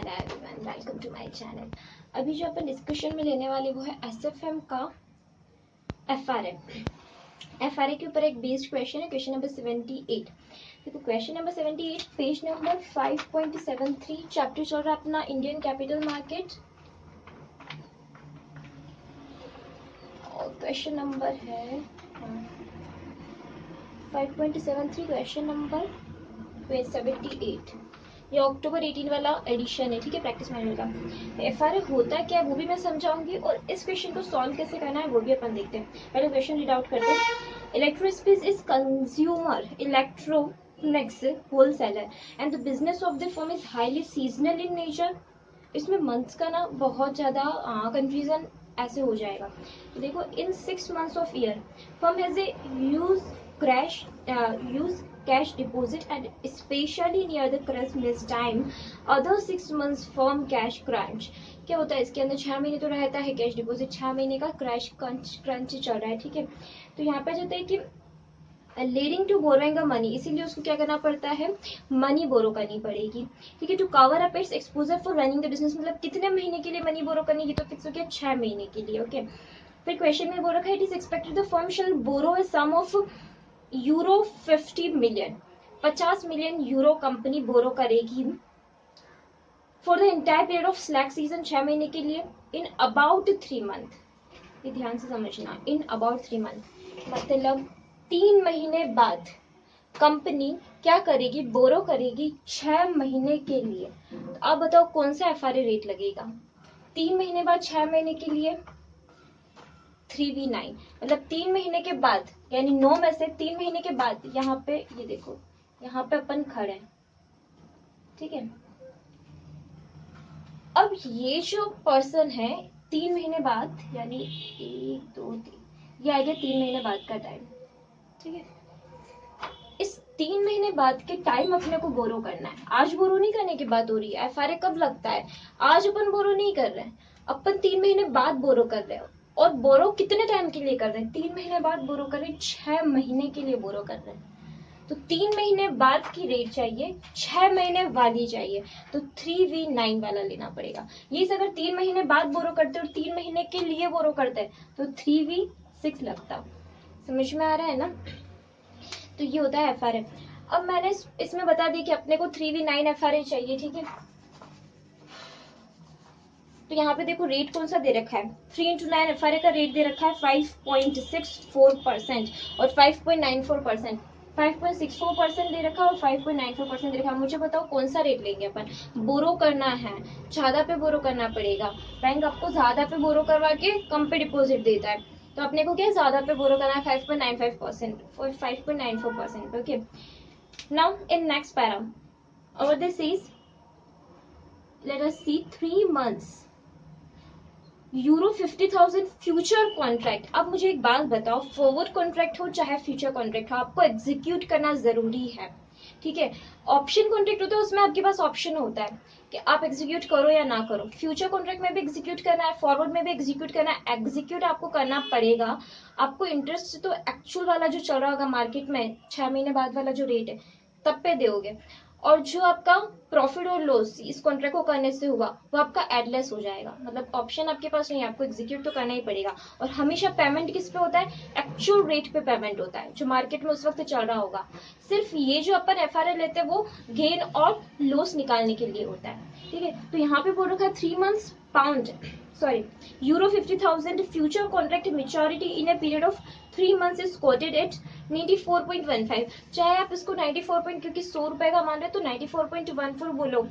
Hello everyone, welcome to my channel. अभी जो अपन discussion में लेने वाले वो है एसएफएम का एफआरए के ऊपर एक बेस्ड क्वेश्चन है, क्वेश्चन नंबर 78। देखो question number 78 page number 5.73, chapter चल रहा है अपना इंडियन कैपिटल मार्केट और क्वेश्चन नंबर है 5.73, क्वेश्चन नंबर 78। ये अक्टूबर 18 वाला एडिशन है, ठीक है, प्रैक्टिस मैनुअल का। एफआरए होता क्या है वो भी मैं समझाऊंगी और इस क्वेश्चन को सॉल्व कैसे करना है वो भी अपन देखते हैं। पहले क्वेश्चन रीड आउट करते हैं। Electrospace is consumer electronics wholesaler and the business of the firm is highly seasonal in nature. इसमें मंथ्स का ना बहुत ज़्यादा कंफ्यूजन ऐसे हो जाएगा। तो देखो, इन 6 months of year firm has a use cash deposit and especially near the Christmas time other 6 months firm cash crunch। क्या होता है इसके अंदर 6 महीने तो रहता है कैश डिपॉजिट, 6 महीने का क्रैश क्रंच चल रहा है, ठीक है। तो यहाँ पे जाता है कि leading to borrowing a money, इसीलिए उसको क्या करना पड़ता है, मनी बोरो करनी पड़ेगी, ठीक है। To cover up its exposure for running the business, मतलब कितने महीने के लिए मनी बोरो करनी है तो फिक्स हो गया 6 महीने के लिए, ओके। फिर क्वेश्चन में बोल रखा है it is expected the firm shall borrow a sum of euro 50 million, 50 million euro company borrow करेगी for the entire period of slack season, 6 महीने के लिए, इन अबाउट 3 मंथ। ये ध्यान से समझना, इन अबाउट 3 मंथ मतलब 3 महीने बाद कंपनी क्या करेगी, बोरो करेगी 6 महीने के लिए। तो आप बताओ कौन सा एफआरए रेट लगेगा 3 महीने बाद 6 महीने के लिए। 3v9 मतलब 3 महीने के बाद, यानी 9 में से 3 महीने के बाद यहाँ पे ये देखो, यहाँ पे अपन खड़े हैं, ठीक है। अब ये जो पर्सन है 3 महीने बाद, यानी 1 2 3, ये आ गया 3 महीने बाद का टाइम, ठीक है। इस 3 महीने बाद के टाइम अपने को बोरो करना है। आज बोरो नहीं करने की बात हो रही है, एफआरए कब लगता है, आज अपन बोरो नहीं कर रहे हैं, अपन 3 महीने बाद बोरो कर रहे हो। और बोरो कितने टाइम के लिए कर रहे हैं, 3 महीने बाद बोरो कर रहे हैं, 6 महीने के लिए बोरो कर रहे हैं। तो 3 महीने बाद की रेट चाहिए, 6 महीने वाली चाहिए, तो 3v9 वाला लेना पड़ेगा। ये अगर 3 महीने बाद बोरो करते और 3 महीने के लिए बोरो करते तो 3v6 लगता। समझ में आ रहा है ना। तो ये होता है एफआरए। अब मैंने इसमें बता दिया कि अपने को 3v9 एफआरए चाहिए, ठीक है। तो यहाँ पे देखो रेट कौन सा दे रखा है, 3x9 एफआरए का रेट दे रखा है 5.64% और 5.94%, 5.64% दे रखा है और 5.94% दे रखा है। मुझे बताओ कौन सा रेट लेंगे अपन, बोरो करना है, ज्यादा पे बोरो करना पड़ेगा। बैंक आपको ज्यादा पे बोरो करवा के कम पे डिपॉजिट देता है, तो अपने को क्या ज्यादा पे बोरो करना है 5.95% और 5.94%, okay. Now in next para और this is, let us see 3 months euro 50,000 future contract. अब मुझे एक बात बताओ, फॉरवर्ड कॉन्ट्रैक्ट हो चाहे फ्यूचर कॉन्ट्रैक्ट हो, आपको एग्जीक्यूट करना जरूरी है, ठीक है। ऑप्शन कॉन्ट्रैक्ट होता है उसमें आपके पास ऑप्शन होता है कि आप एग्जीक्यूट करो या ना करो। फ्यूचर कॉन्ट्रैक्ट में भी एग्जीक्यूट करना है, फॉरवर्ड में भी एग्जीक्यूट करना है, एग्जीक्यूट आपको करना पड़ेगा। आपको इंटरेस्ट तो एक्चुअल वाला जो चल रहा होगा मार्केट में 6 महीने बाद वाला जो रेट है तब पे दोगे, और जो आपका प्रॉफिट और लॉस इस कॉन्ट्रैक्ट को करने से हुआ वो आपका एडलेस हो जाएगा। मतलब ऑप्शन आपके पास नहीं है, आपको एग्जीक्यूट तो करना ही पड़ेगा। और हमेशा पेमेंट किस पे होता है, एक्चुअल रेट पे पेमेंट होता है जो मार्केट में उस वक्त चल रहा होगा। सिर्फ ये जो अपन एफआरए लेते हैं वो गेन और लॉस निकालने के लिए होता है, ठीक है। तो यहाँ पे बोल रखा है 3 months pound sorry euro 50,000 future contract maturity in a period of 3 months is quoted at 94.15। चाहे आप इसको 94 क्योंकि 100 रुपए का मान रहे तो 94.14 बोलो,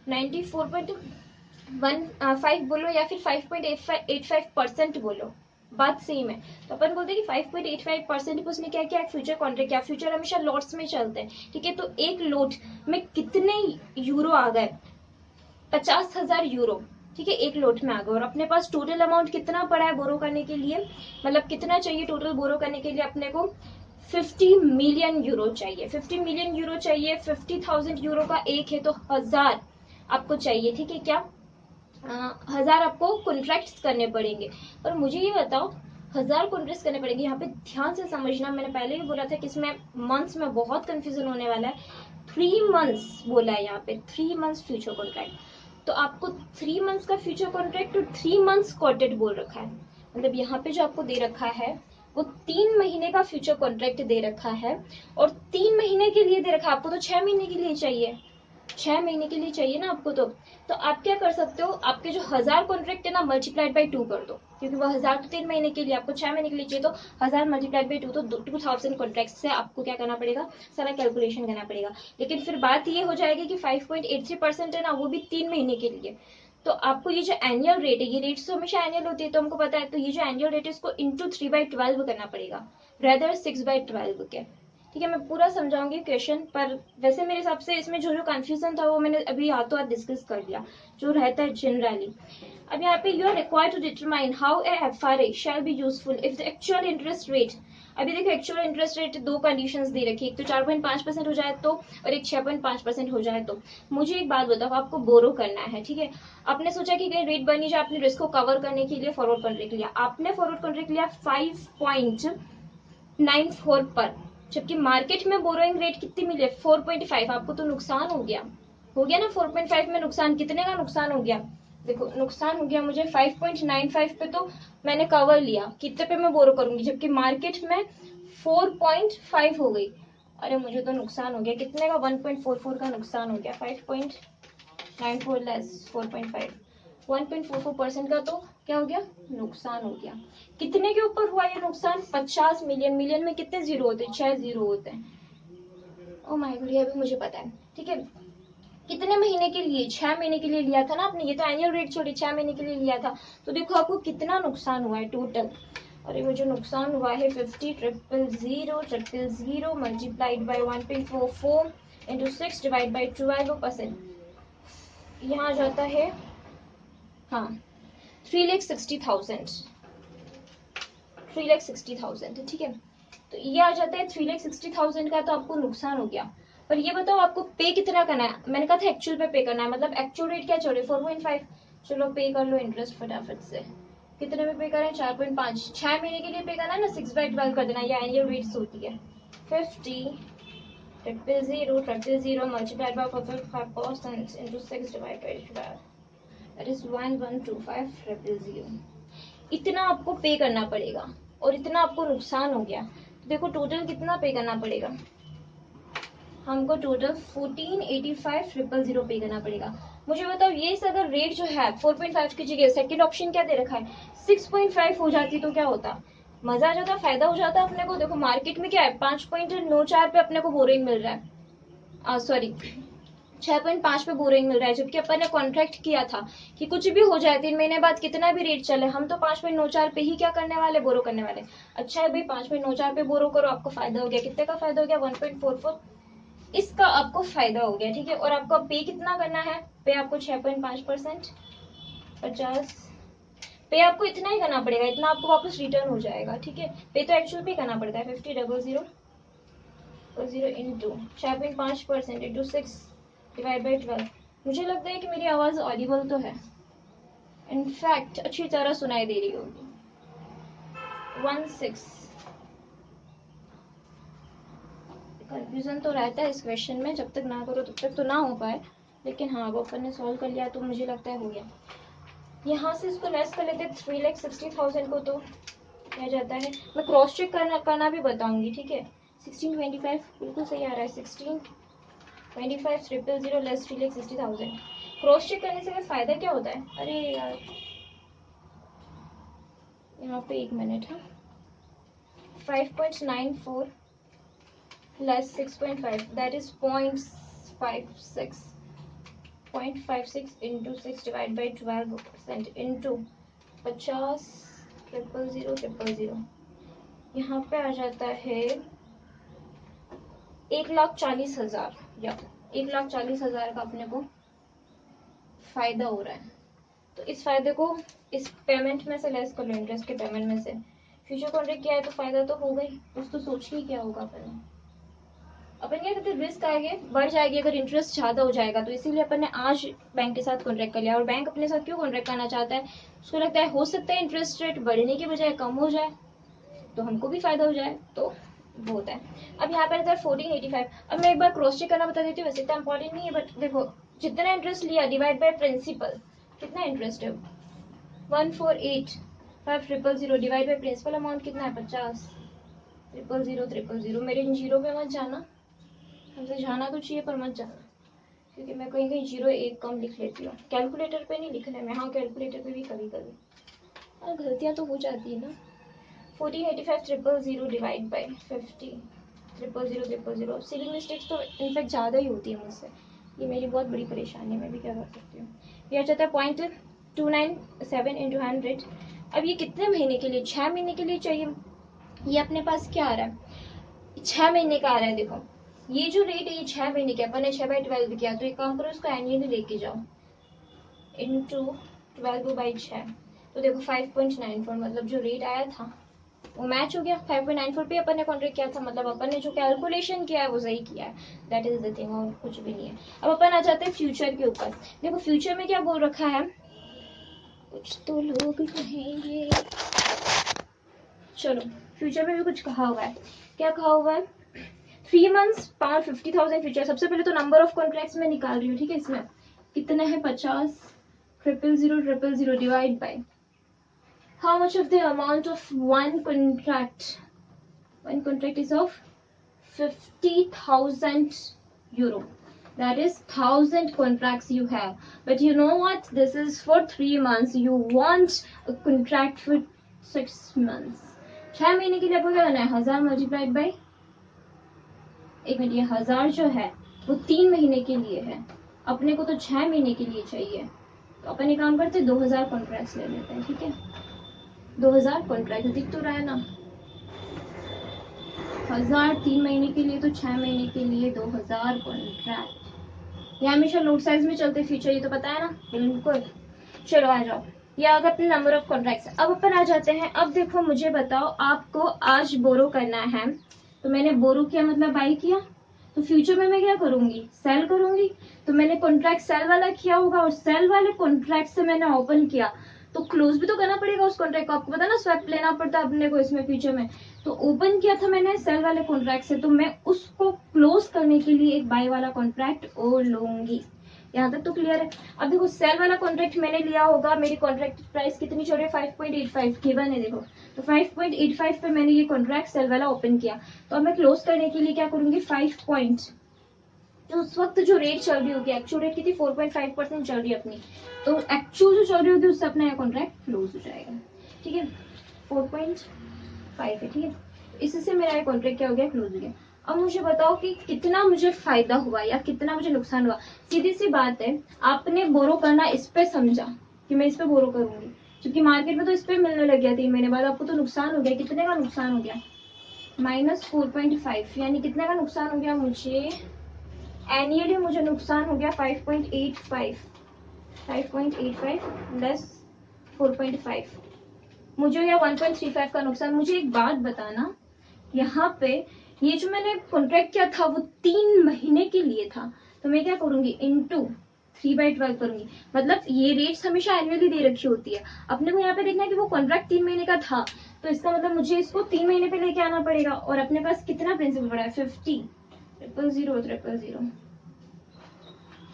94.15 बोलो या फिर 5.85% बोलो, बात सेम है। तो अपन बोलते हैं कि 5.85% उसने क्या किया, फ्यूचर कॉन्ट्रैक्ट किया। फ्यूचर हमेशा लॉट्स में चलते हैं, ठीक है। तो एक लॉट में कितने यूरो आ गए, 50,000 यूरो, ठीक है, एक लोट में आ गए। और अपने पास टोटल अमाउंट कितना पड़ा है बोरो करने के लिए, मतलब कितना चाहिए टोटल बोरो करने के लिए अपने को, 50 मिलियन यूरो चाहिए। 50 मिलियन यूरो चाहिए, 50,000 यूरो का एक है तो 1000 आपको चाहिए, ठीक है। क्या 1000 आपको कॉन्ट्रैक्ट करने पड़ेंगे। और मुझे ये बताओ 1000 कॉन्ट्रैक्ट करने पड़ेंगे, यहाँ पे ध्यान से समझना, मैंने पहले भी बोला था कि इसमें मंथ्स में बहुत कंफ्यूजन होने वाला है। 3 months बोला है यहाँ पे, 3 months फ्यूचर कॉन्ट्रैक्ट। तो आपको 3 मंथ्स का फ्यूचर कॉन्ट्रैक्ट और 3 मंथ्स क्वार्टेड बोल रखा है, मतलब यहाँ पे जो आपको दे रखा है वो 3 महीने का फ्यूचर कॉन्ट्रैक्ट दे रखा है, और 3 महीने के लिए दे रखा है, आपको तो 6 महीने के लिए चाहिए, 6 महीने के लिए चाहिए ना आपको। तो आप क्या कर सकते हो, आपके जो 1000 कॉन्ट्रैक्ट है ना मल्टीप्लाइड बाई 2 कर दो, क्योंकि वो 1000 तो 3 महीने के लिए, आपको 6 महीने के लिए चाहिए, तो 1000 मल्टीप्लाइड बाई 2, तो 2000 कॉन्ट्रैक्ट से आपको क्या करना पड़ेगा, सारा कैलकुलेशन करना पड़ेगा। लेकिन फिर बात ये हो जाएगी कि 5.83% है ना, वो भी 3 महीने के लिए। तो आपको ये जो एनुअल रेट है, ये रेट्स तो हमेशा एनुअल होती है तो हमको पता है, तो ये जो एनुअल रेट है इसको इंटू 3/12 करना पड़ेगा, रेदर 6/12 के। ठीक है, मैं पूरा समझाऊंगी क्वेश्चन, पर वैसे मेरे हिसाब से इसमें जो कंफ्यूजन था वो मैंने अभी हाथों हाथ डिस्कस कर लिया, जो रहता है जनरली। अब यहाँ पे you are required to determine how a FRA shall be useful if the actual interest rate, अभी देखो एक्चुअल इंटरेस्ट रेट दो कंडीशंस दे रखी है, एक तो 4.5% हो जाए तो, और एक 6.5% हो जाए तो। मुझे एक बात बताओ, आपको बोरो करना है, ठीक है, आपने सोचा कि कहीं रेट बनी जाए, आपने रिस्क को कवर करने के लिए फॉरवर्ड कॉन्ट्रैक्ट लिया, आपने फॉरवर्ड कॉन्ट्रैक्ट लिया 5.94 पर, जबकि मार्केट में बोरोइंग रेट कितनी मिली है 4.5, आपको तो नुकसान हो गया ना 4.5 में नुकसान, कितने का नुकसान हो गया, देखो नुकसान हो गया मुझे 5.95 पे, तो मैंने कवर लिया, कितने पे मैं बोरो करूंगी, जबकि मार्केट में 4.5 हो गई, अरे मुझे तो नुकसान हो गया कितने का, 1.44 का नुकसान हो गया, 5.94 लेस 4.5, 1.44% का तो क्या हो गया, नुकसान हो गया। कितने के ऊपर हुआ ये नुकसान, 50 मिलियन, मिलियन में कितने जीरो होते हैं, 6 जीरो होते हैं। ओ माय गॉड, ये भी मुझे पता है, ठीक है। कितने महीने के लिए, 6 महीने के लिए लिया था ना आपने, ये तो एनुअल रेट छोड़ी 6 महीने के लिए लिया था, तो देखो आपको कितना नुकसान हुआ है टोटल, अरे मुझे नुकसान हुआ है 50,000,000 multiplied by 1.44 into 6 divide by 12%, यहाँ जाता है हाँ 3,60,000, 3,60,000, ठीक है। तो ये आ जाता है 3,60,000 का, तो आपको नुकसान हो गया। पर ये बताओ आपको पे कितना करना है, मैंने कहा था एक्चुअल पे करना है, मतलब एक्चुअल रेट क्या चल रही है 4.5, चलो पे कर लो इंटरेस्ट फटाफट से, कितने में पे करें 4.5, 6 महीने के लिए पे करना है ना, 6/12 कर देना, ये एनुअल रेट्स होती है, 50,000,000 multiplied by 4.5% into 6 divided by 12, that is 1125,000, इतना आपको पे करना पड़ेगा, और इतना आपको नुकसान हो गया, तो देखो टोटल कितना पे करना पड़ेगा, हमको टोटल 14,85,000 पे करना पड़ेगा। मुझे बताओ ये अगर रेट जो है 4.5 की जगह सेकंड ऑप्शन क्या दे रखा है 6.5 हो जाती तो क्या होता, मजा आ जाता, फायदा हो जाता अपने को। देखो मार्केट में क्या है 5.94 पे अपने को बोरिंग मिल रहा है, सॉरी 6.5 पे बोरिंग मिल रहा है, जबकि अपन ने कॉन्ट्रैक्ट किया था कि कुछ भी हो जाए 3 महीने बाद कितना भी रेट चले, हम तो 5.94 पे ही क्या करने वाले, बोरो करने वाले। अच्छा है भाई 5.94 पे बोरो करो, आपको फायदा हो गया, कितने का फायदा हो गया 1.44, इसका आपको फायदा हो गया, ठीक है। और आपको पे कितना करना है, पे आपको 6.5%, 50, पे आपको इतना ही करना पड़ेगा, इतना आपको वापस रिटर्न हो जाएगा, ठीक है। पे तो एक्चुअल पे करना पड़ता है 50,000 इंटू 6.5% इंटू 6 डिवाइड बाई 12। मुझे लगता है कि मेरी आवाज ऑडिबल तो है, इनफैक्ट अच्छी तरह सुनाई दे रही होगी। 16 कंफ्यूजन तो रहता है इस क्वेश्चन में, जब तक ना करो तब तक तो ना हो पाए, लेकिन हाँ अब अपन ने सॉल्व कर लिया तो मुझे लगता है हो गया। यहाँ से इसको लेस कर लेते 3,60,000 को, तो क्या जाता है, मैं क्रॉस चेक करना भी बताऊंगी, ठीक है। 1625 बिल्कुल सही आ रहा है, 1625,000 लेस 3,60,000, क्रॉस चेक करने से फिर फायदा क्या होता है, अरे यार यहाँ पे 1 मिनट है, 5.94 less 6.5, that is 0.56, 0.56 into 6 divided by 12% into 50,000,000, यहाँ पे आ जाता है 1,40,000, या 1,40,000 का अपने को फायदा हो रहा है। तो इस फायदे को इस पेमेंट में से लेस कर लो, इंटरेस्ट के पेमेंट में से, फ्यूचर कॉन्ट्रैक्ट किया है तो फायदा तो हो गई, कुछ तो सोच ही क्या होगा अपन क्या कहते हैं, रिस्क आगे बढ़ जाएगी अगर इंटरेस्ट ज्यादा हो जाएगा, तो इसीलिए अपन ने आज बैंक के साथ कॉन्ट्रैक्ट कर लिया। और बैंक अपने साथ क्यों कॉन्ट्रैक्ट करना चाहता है, उसको लगता है हो सकता है इंटरेस्ट रेट बढ़ने की बजाय कम हो जाए, तो हमको भी फायदा हो जाए, तो वो होता है। अब यहाँ पर रहता है 1485। अब मैं एक बार क्रॉस चेक करना बता देती हूँ, वैसे इतना इंपॉर्टेंट नहीं है, बट देखो जितना इंटरेस्ट लिया डिवाइड बाय प्रिंसिपल, कितना इंटरेस्ट है 148,500,000 डिवाइड बाय प्रिंसिपल अमाउंट कितना है 50,000,000,000। मेरे जीरो पे मत जाना, हमसे जाना तो चाहिए पर मत जाना, क्योंकि मैं कहीं कहीं जीरो एक कम लिख लेती हूँ। कैलकुलेटर पे नहीं लिखना है मैं, हाँ कैलकुलेटर पे भी कभी कभी और गलतियाँ तो हो जाती है ना। 1485,000 डिवाइड बाई 50,000,000। सिली मिस्टेक्स तो इनफैक्ट ज़्यादा ही होती है मुझसे, ये मेरी बहुत बड़ी परेशानी है, मैं भी क्या कर सकती हूँ। ये आ जाता है 0.297 इंटू 100। अब ये कितने महीने के लिए, 6 महीने के लिए चाहिए। ये अपने पास क्या आ रहा है 6 महीने का आ रहा है। देखो ये जो रेट है ये 6 महीने का, अपन ने 6/12 किया, तो एक काम करो इसको एनुअली लेके जाओ इंटू 12/6, तो देखो 5.94, मतलब जो रेट आया था वो मैच हो गया। 5.94 पे अपन ने कॉन्ट्रैक्ट किया था, मतलब अपन ने जो कैलकुलेशन किया है वो सही किया है, दैट इज द थिंग, और कुछ भी नहीं है। अब अपन आ जाते हैं फ्यूचर के ऊपर। देखो फ्यूचर में क्या बोल रखा है, कुछ तो लोग कहेंगे, चलो फ्यूचर में भी कुछ कहा हुआ है। क्या कहा हुआ है 3 months पावर 50,000 फ्यूचर। सबसे पहले तो नंबर ऑफ कॉन्ट्रैक्ट्स में निकाल रही हूँ, ठीक है। इसमें कितना है 50,000,000 divide by how much of the amount of one contract is of 50,000 euro, that is 1,000 contracts you have, but you know what, this is for 3 months, you want a contract for 6 months। 6 महीने के लिए आपको क्या करना है 1000 multiplied by, एक minute, ये 1000 जो है वो 3 महीने के लिए है, अपने को तो 6 महीने के लिए चाहिए, तो अपन ये काम करते 2000 कॉन्ट्रैक्ट ले लेते हैं, ठीक है। 2000 कॉन्ट्रैक्ट दिख तो रहा है ना, 1000 3 महीने के लिए, तो 6 महीने के लिए 2000 कॉन्ट्रैक्ट। ये हमेशा नोट साइज में चलते फ्यूचर, ये तो पता है ना बिल्कुल। चलो आ जाओ, ये आ गया अपने नंबर ऑफ कॉन्ट्रैक्ट्स। अब अपन आ जाते हैं, अब देखो मुझे बताओ आपको आज बोरो करना है, तो मैंने बोरो किया मतलब बाई किया, तो फ्यूचर में मैं क्या करूंगी सेल करूंगी, तो मैंने कॉन्ट्रैक्ट सेल वाला किया होगा और सेल वाले कॉन्ट्रैक्ट से मैंने ओपन किया, तो क्लोज भी तो करना पड़ेगा उस कॉन्ट्रैक्ट को, आपको पता ना स्वैप लेना पड़ता है अपने को इसमें फ्यूचर में। तो ओपन किया था मैंने सेल वाले कॉन्ट्रैक्ट से, तो मैं उसको क्लोज करने के लिए एक बाय वाला कॉन्ट्रैक्ट और लूंगी। यहाँ तक तो क्लियर है। अब देखो सेल वाला कॉन्ट्रैक्ट मैंने लिया होगा, मेरी कॉन्ट्रैक्ट प्राइस कितनी चल रही है 5.85 गिवन है देखो, तो 5.85 पे मैंने ये कॉन्ट्रैक्ट सेल वाला ओपन किया, तो अब मैं क्लोज करने के लिए क्या करूंगी 5 पॉइंट, जो उस वक्त जो रेट चल रही होगी, एक्चुअल रेट कितनी 4.5% चल रही है अपनी, तो एक्चुअल जो चल रही होगी उससे अपना कॉन्ट्रैक्ट क्लोज हो जाएगा, ठीक है। 4.5 है, ठीक है, इससे मेरा ये कॉन्ट्रैक्ट क्या हो गया क्लोज हो गया। अब मुझे बताओ कि कितना मुझे फायदा हुआ या कितना मुझे नुकसान हुआ। सीधी सी बात है, आपने बोरो करना इस पे समझा कि मैं इस पे बोरो करूंगी, क्योंकि मार्केट में तो इस पे मिलने लग गया 3 महीने बाद, आपको तो नुकसान हो गया। कितने का नुकसान हो गया -4.5, यानी कितने का नुकसान हो गया मुझे एनुअली, मुझे नुकसान हो गया 5.85 लेस 4.5, मुझे या 1.35 का नुकसान। मुझे एक बात बताना, यहाँ पे ये जो मैंने कॉन्ट्रैक्ट किया था वो 3 महीने के लिए था, तो मैं क्या करूंगी इंटू 3/12 करूंगी, मतलब ये रेट्स हमेशा एनुअली दे रखी होती है। अपने को यहाँ पे देखना है कि वो कॉन्ट्रैक्ट 3 महीने का था, तो इसका मतलब मुझे इसको 3 महीने पे लेके आना पड़ेगा, और अपने पास कितना प्रिंसिपल पड़ा है 50,000,000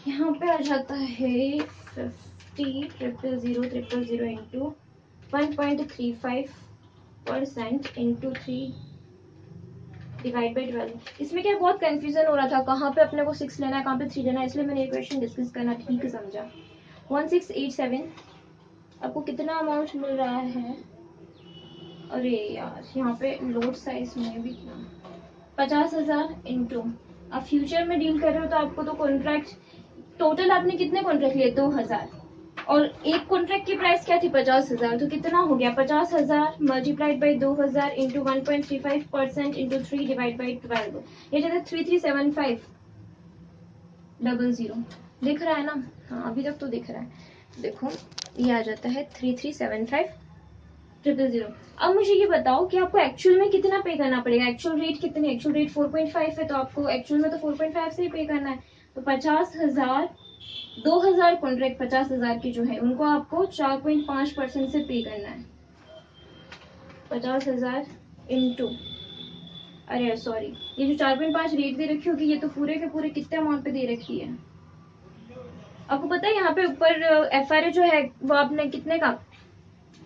यहाँ पे आ जाता है 50,000,000 इंटू 1.35% इंटू 3 डिवाइड बाई 12। इसमें क्या बहुत कंफ्यूजन हो रहा था, कहाँ पे अपने को 6 लेना है कहाँ पे 3 लेना है, इसलिए मैंने ये क्वेश्चन डिस्कस करना ठीक समझा। 1687 आपको कितना अमाउंट मिल रहा है, अरे यार यहाँ पे लोड साइज में भी 50,000 इंटू, आप फ्यूचर में डील कर रहे हो तो आपको तो कॉन्ट्रैक्ट टोटल आपने कितने कॉन्ट्रैक्ट लिए 2000, और एक कॉन्ट्रैक्ट की प्राइस क्या थी 50,000, तो कितना हो गया 50,000 multiplied by 2000 into 1.35% into 3 divide by 12, ये जाता है 337500, दिख रहा है ना, हाँ अभी तक तो दिख रहा है। देखो ये आ जाता है 337500। अब मुझे ये बताओ कि आपको एक्चुअल में कितना पे करना पड़ेगा, एक्चुअल रेट कितनी, एक्चुअल रेट 4.5 है, तो आपको एक्चुअल में तो 4.5 से ही पे करना है, तो 50,000 2000 कॉन्ट्रैक्ट 50,000 के जो है उनको आपको 4.5% से पे करना है। 50,000 इंटू, अरे सॉरी, ये जो 4.5 रेट दे रखी होगी ये तो पूरे के पूरे कितने अमाउंट पे दे रखी है आपको पता है यहाँ पे ऊपर FRA जो है वो आपने कितने का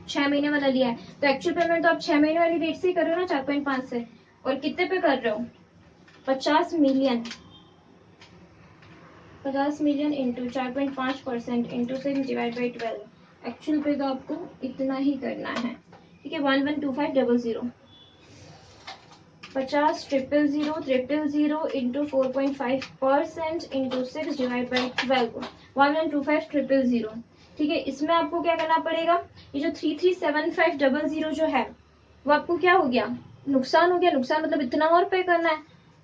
6 महीने वाला लिया है, तो एक्चुअल पेमेंट तो आप 6 महीने वाली रेट से ही कर रहे हो ना 4.5 से, और कितने पे कर रहे हो 50 million, 50 million into 4.5% into 6 divide by 12, actual पे तो आपको इतना ही करना है। ठीक है, 112500 50,000,000 इंटू 4.5% इंटू 6 डिवाइड बाई 12, 1125,000। ठीक है, इसमें आपको क्या करना पड़ेगा, ये जो 337500 जो है वो आपको क्या हो गया, नुकसान हो गया। नुकसान मतलब इतना और पे करना है,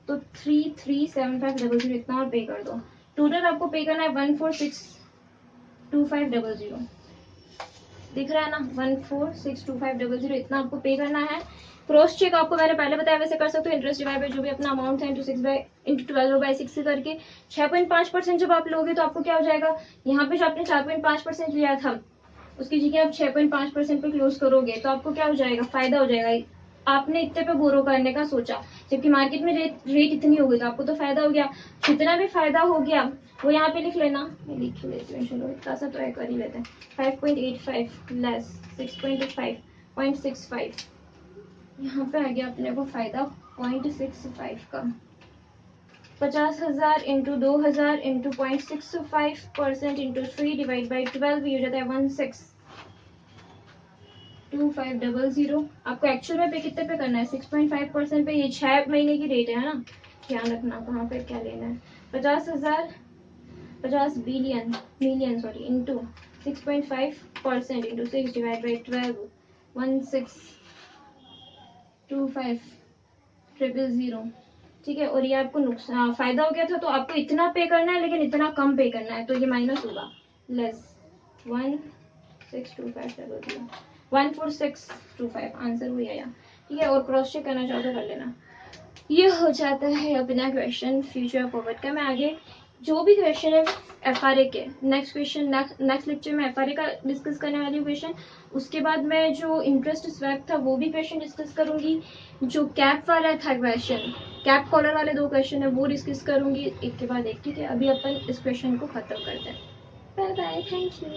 तो 337500 इतना और पे कर दो। टोटल आपको पे करना है 1462,500, दिख रहा है ना, 1462,500 इतना आपको पे करना है। क्रॉस चेक आपको मैंने पहले बताया वैसे कर सकते हो, इंटरेस्ट डिवाइड बाय जो भी अपना अमाउंट है इंटू 12/6 से करके 6.5% जब आप लोगे तो आपको क्या हो जाएगा, यहाँ पे जो आपने 4.5% लिया था उसकी जगह आप 6.5% पे क्लोज करोगे तो आपको क्या हो जाएगा, फायदा हो जाएगा। आपने इतने पे बोरो करने का सोचा, जबकि मार्केट में रेट इतनी हो गई तो आपको तो फायदा हो गया। जितना भी फायदा हो गया वो यहाँ पे लिख लेना, मैं लिख लेती हूँ, चलो इतना सा ट्राई कर ही लेते हैं। 5.85 लेस 6.5 यहाँ पे आ गया अपने को फायदा 0.65 का। 50,000 into 2,000 into 0.65% into 3 divide by 12 ये हो जाता है 162500। आपको एक्चुअल में पे कितने पे करना है, 6.5% पे, ये 6 महीने की रेट है ना, ध्यान रखना कहाँ पे क्या लेना है। 50,000 50 billion million sorry into 6.5% into 6 divide by 12 162500। ठीक है, और ये आपको नुकसान फायदा हो गया था तो आपको इतना पे करना है, लेकिन इतना कम पे करना है, तो ये माइनस होगा, लेस 162500 14625 आंसर हुई है यहाँ। ठीक है, और क्रॉस चेक करना चाहो तो कर लेना। ये हो जाता है अपना क्वेश्चन फ्यूचर फॉरवर्ड का। मैं आगे जो भी क्वेश्चन है FRA के, नेक्स्ट लेक्चर में FRA का डिस्कस करने वाली हूँ क्वेश्चन। उसके बाद मैं जो इंटरेस्ट स्वैप था वो भी क्वेश्चन डिस्कस करूंगी। जो कैप वाला था क्वेश्चन, कैप कॉलर वाले 2 क्वेश्चन है वो डिस्कस करूंगी एक के बाद एक। ठीक है, अभी अपन इस क्वेश्चन को खत्म करते हैं। Bye bye, thank you.